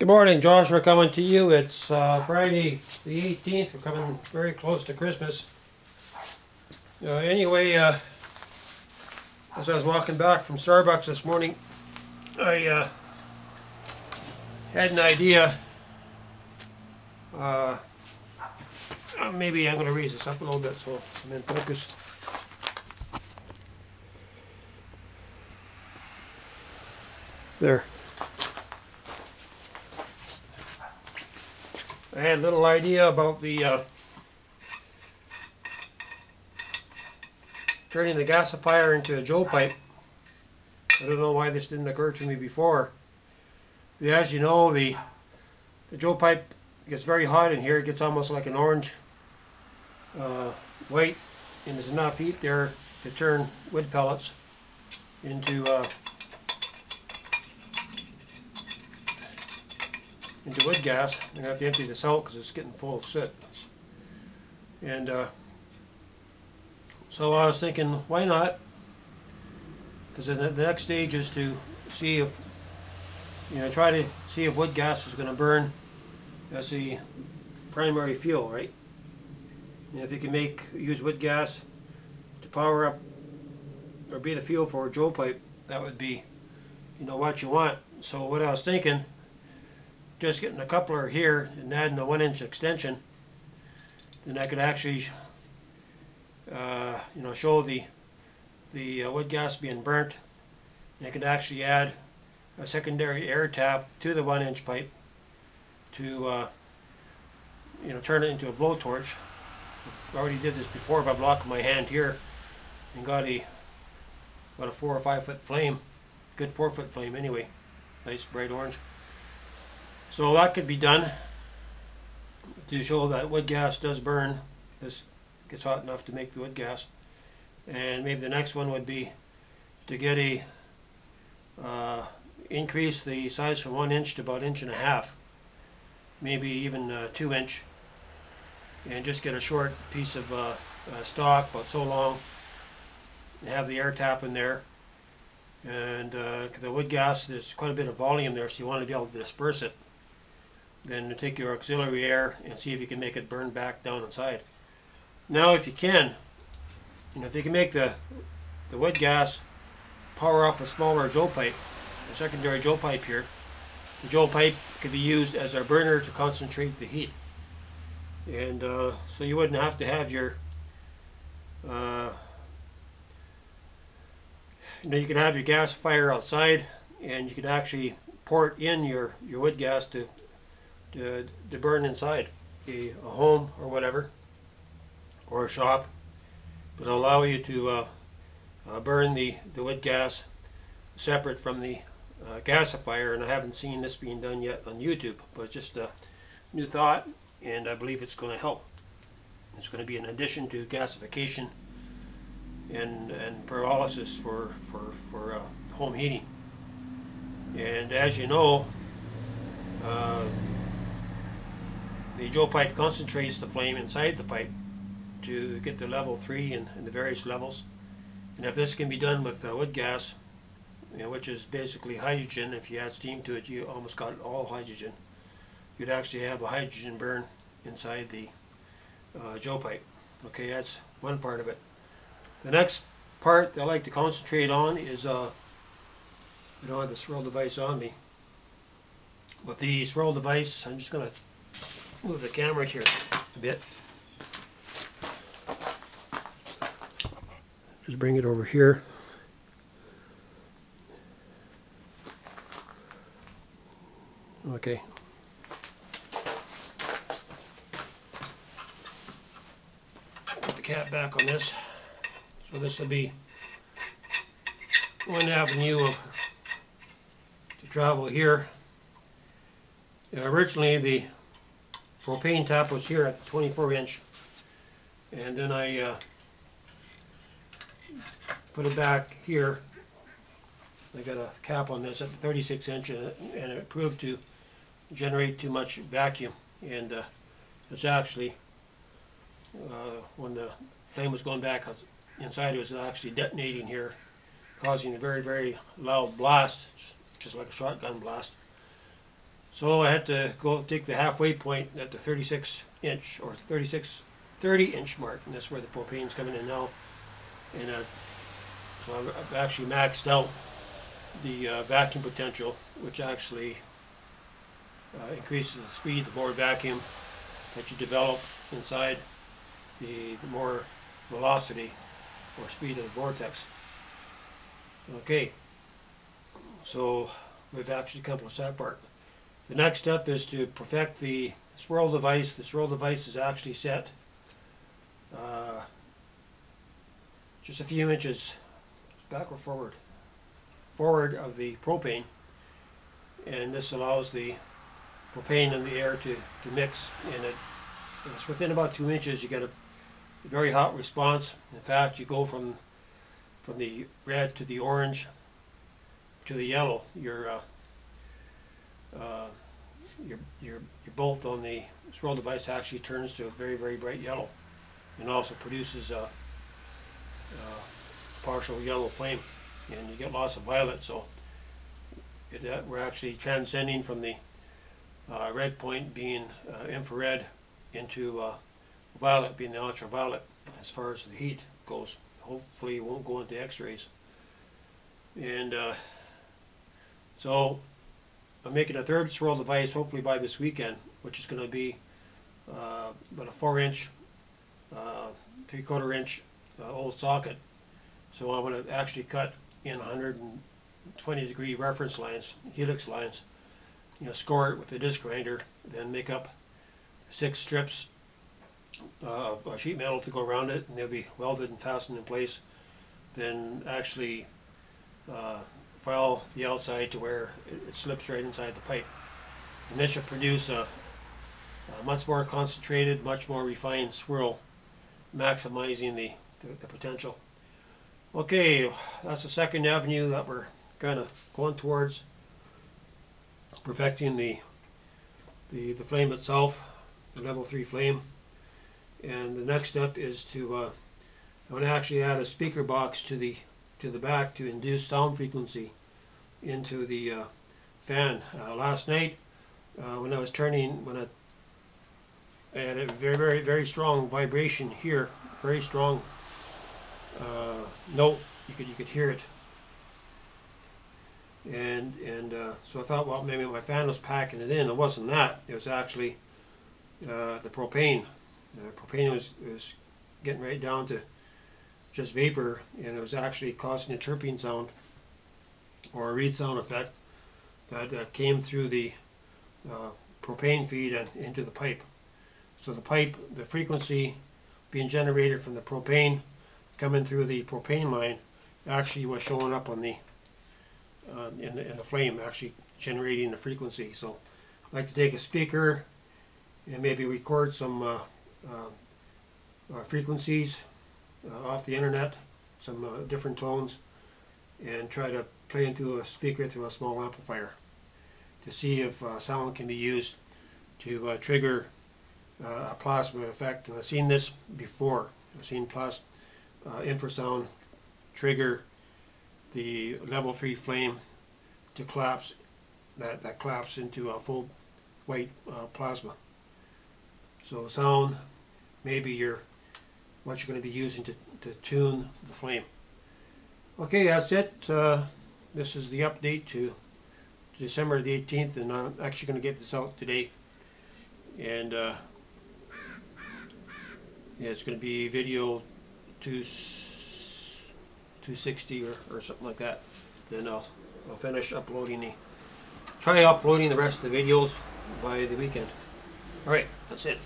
Good morning, Joshua coming to you. It's Friday the 18th. We're coming very close to Christmas. Anyway, as I was walking back from Starbucks this morning, I had an idea. Maybe I'm going to raise this up a little bit so I'm in focus. There. I had a little idea about the turning the gasifier into a Joe pipe. I don't know why this didn't occur to me before. But as you know, the Joe pipe gets very hot in here. It gets almost like an orange white, and there's enough heat there to turn wood pellets into wood gas. I'm going to have to empty this out because it's getting full of soot. And so I was thinking, why not? Because the next stage is to see if, try to see if wood gas is going to burn as the primary fuel, right? And if you can use wood gas to power up or be the fuel for a Joe pipe, that would be, what you want. So what I was thinking, just getting a coupler here and adding a 1-inch extension, then I could actually show the wood gas being burnt, and I could actually add a secondary air tap to the 1-inch pipe to turn it into a blowtorch. I already did this before by blocking my hand here and got about a 4 or 5 foot flame, good 4 foot flame anyway, nice bright orange. So that could be done to show that wood gas does burn. This gets hot enough to make the wood gas. And maybe the next one would be to get increase the size from 1 inch to about 1.5 inches, maybe even 2 inch, and just get a short piece of stock about so long and have the air tap in there. And the wood gas, there's quite a bit of volume there, so you want to be able to disperse it. Then take your auxiliary air and see if you can make it burn back down inside. Now if you can, if you can make the wood gas power up a smaller Joe pipe, a secondary Joe pipe here, the Joe pipe could be used as a burner to concentrate the heat. And so you wouldn't have to have your, you could have your gasifier outside, and you could actually pour in your wood gas to burn inside a home or whatever, or a shop, but allow you to burn the wood gas separate from the gasifier. And I haven't seen this being done yet on YouTube, but just a new thought, and I believe it's going to help. It's going to be an addition to gasification and pyrolysis for home heating. And as you know, the Joe pipe concentrates the flame inside the pipe to get the level 3 and the various levels. And if this can be done with wood gas, which is basically hydrogen, if you add steam to it, you almost got all hydrogen. You'd actually have a hydrogen burn inside the Joe pipe. Okay, that's one part of it. The next part that I like to concentrate on is, I don't have the swirl device on me. With the swirl device, I'm just going to move the camera here a bit. Just bring it over here. Okay. Put the cap back on this. So this will be one avenue to travel here. Originally the propane tap was here at the 24-inch, and then I put it back here. I got a cap on this at the 36-inch, and it proved to generate too much vacuum, and it's actually, when the flame was going back inside, it was actually detonating here, causing a very, very loud blast, just like a shotgun blast. So I had to go take the halfway point at the 36 inch or 30 inch mark, and that's where the propane's coming in now. And so I've actually maxed out the vacuum potential, which actually increases the speed. The more vacuum that you develop inside, the more velocity or speed of the vortex. Okay, so we've actually accomplished that part. The next step is to perfect the swirl device. The swirl device is actually set just a few inches back or forward of the propane, and this allows the propane and the air to mix, and it's within about 2 inches you get a very hot response. In fact, you go from the red to the orange to the yellow. Your bolt on the swirl device actually turns to a very, very bright yellow, and also produces a partial yellow flame, and you get lots of violet. So we're actually transcending from the red point being infrared into violet being the ultraviolet as far as the heat goes. Hopefully it won't go into x-rays. And so I'm making a third swirl device hopefully by this weekend, which is going to be about a 4-inch, 3/4 inch old socket. So I'm going to actually cut in 120-degree reference lines, helix lines, score it with the disc grinder, then make up 6 strips of sheet metal to go around it, and they'll be welded and fastened in place. Then actually file the outside to where it slips right inside the pipe. And this should produce a much more concentrated, much more refined swirl, maximizing the potential. Okay, that's the second avenue that we're kind of going towards, perfecting the flame itself, the level 3 flame. And the next step is to I want to actually add a speaker box to the back to induce sound frequency into the fan. Last night when I was turning, I had a very, very, very strong vibration here, very strong note. You could hear it, and so I thought, well, maybe my fan was packing it in. It wasn't that. It was actually the propane. Propane was getting right down to just vapor, and it was actually causing a chirping sound or a reed sound effect that came through the propane feed and into the pipe. So the frequency being generated from the propane coming through the propane line actually was showing up on the in the flame, actually generating the frequency. So I'd like to take a speaker and maybe record some frequencies off the internet, some different tones, and try to play into a speaker through a small amplifier to see if sound can be used to trigger a plasma effect. And I've seen this before. I've seen infrasound trigger the level 3 flame to collapse, that collapse into a full white plasma. So sound may be what you're going to be using to tune the flame. Okay, that's it. This is the update to December the 18th, and I'm actually going to get this out today. And yeah, it's going to be video 260 or something like that. Then I'll finish try uploading the rest of the videos by the weekend. Alright, that's it.